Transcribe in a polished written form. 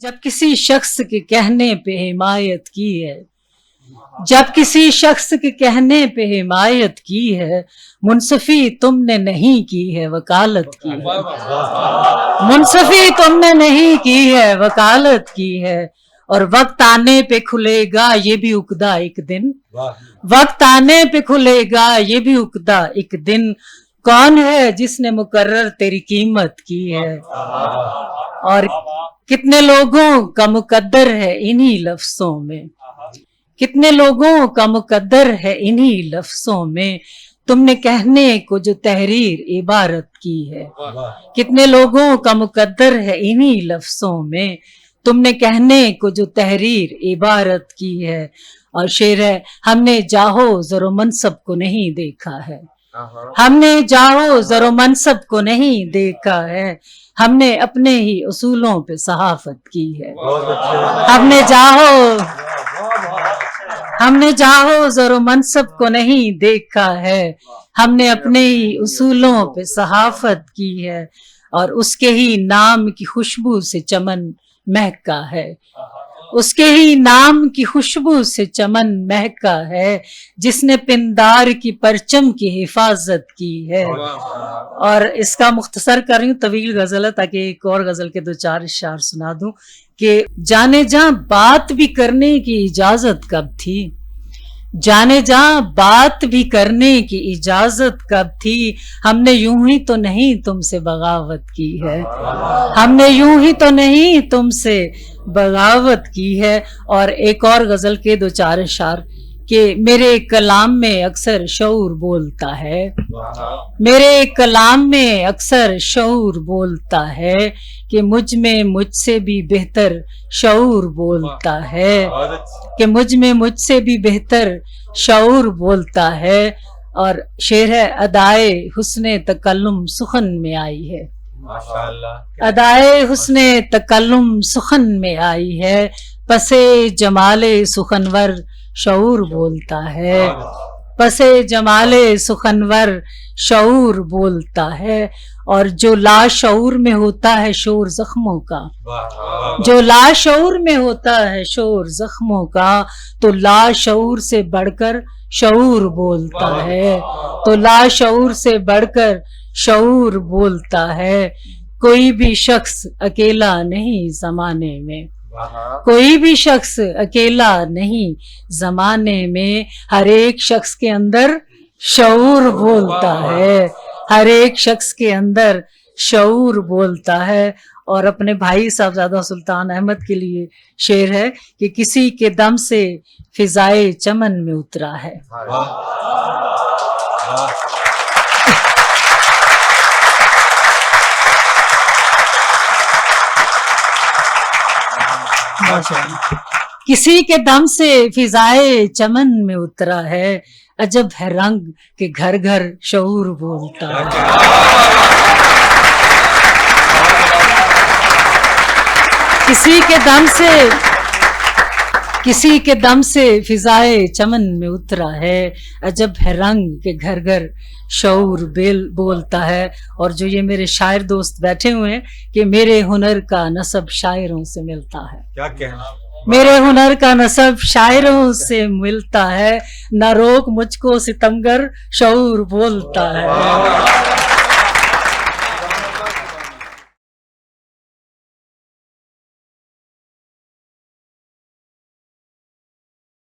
جب کسی شخص کے کہنے پہ حمایت کی ہے، جب کسی شخص کے کہنے پہ حمایت کی ہے، منصفی تم نے نہیں کی ہے وکالت کی ہے، منصفی تم نے نہیں کی ہے وکالت کی ہے، اور وقت آنے پہ کھلے گا یہ بھی عقدہ ایک دن، وقت آنے پہ کھلے گا یہ بھی عقدہ ایک دن، کون ہے جس نے مقرر تیری قیمت کی ہے، اور کتنے لوگوں کا مقدر ہے انہی لفظوں میں، کتنے لوگوں کا مقدر ہے انہی لفظوں میں، تم نے کہنے کو جو تحریر عبارت کی ہے، کتنے لوگوں کا مقدر ہے انہی لفظوں میں، تم نے کہنے کو جو تحریر عبارت کی ہے، اور شعر ہے ہم نے جاہو زر و منصب کو نہیں دیکھا ہے، ہم نے جاہو زر و منصب کو نہیں دیکھا ہے، ہم نے اپنے ہی اصولوں پہ صحافت کی ہے، ہم نے جاہو زر و منصب کو نہیں دیکھا ہے، ہم نے اپنے ہی اصولوں پہ صحافت کی ہے، اور اس کے ہی نام کی خوشبو سے چمن مہکا ہے، اس کے ہی نام کی خوشبو سے چمن مہکا ہے، جس نے پندار کی پرچم کی حفاظت کی ہے۔ اور اس کا مختصر کر رہی ہوں، طویل غزل ہے تاکہ ایک اور غزل کے دو چار اشعار سنا دوں کہ جانے جہاں بات بھی کرنے کی اجازت کب تھی، جانے جہاں بات بھی کرنے کی اجازت کب تھی، ہم نے یوں ہی تو نہیں تم سے بغاوت کی ہے، ہم نے یوں ہی تو نہیں تم سے بغاوت کی ہے۔ اور ایک اور غزل کے دو چار اشعار کہ میرے کلام میں اکثر شعور بولتا ہے، میرے کلام میں اکثر شعور بولتا ہے، کہ مجھ میں مجھ سے بھی بہتر شعور بولتا ہے، کہ مجھ میں مجھ سے بھی بہتر شعور بولتا ہے۔ اور شعر ہے ادائے حسن تکلم سخن میں آئی ہے، ادائے حسن تکلم سخن میں آئی ہے، پسے جمال سخنور شعور بولتا ہے، پسے جمال سخنور شعور بولتا ہے۔ اور جو لاشعور میں ہوتا ہے شور زخموں کا، جو لاشعور میں ہوتا ہے شور زخموں کا، تو لاشعور سے بڑھ کر شعور بولتا ہے، تو لاشعور سے بڑھ کر شعور بولتا ہے۔ کوئی بھی شخص اکیلا نہیں زمانے میں، کوئی بھی شخص اکیلا نہیں زمانے میں، ہر ایک شخص کے اندر شعور بولتا ہے، ہر ایک شخص کے اندر شعور بولتا ہے۔ اور اپنے بھائی صاحبزادہ سلطان احمد کے لیے شعر ہے کہ کسی کے دم سے فضائے چمن میں اترا ہے، کسی کے دم سے فضائے چمن میں اترا ہے، عجب ہے رنگ کہ گھر گھر شعور بولتا ہے، کسی کے دم سے فضائے چمن میں اترا ہے، عجب ہے رنگ کہ گھر گھر شعور بولتا ہے۔ اور جو یہ میرے شاعر دوست بیٹھے ہوئے ہیں کہ میرے ہنر کا نسب شاعروں سے ملتا ہے، کیا کہنا، میرے ہنر کا نسب شاعروں سے ملتا ہے، نہ روک مجھ کو ستمگر شعور بولتا ہے۔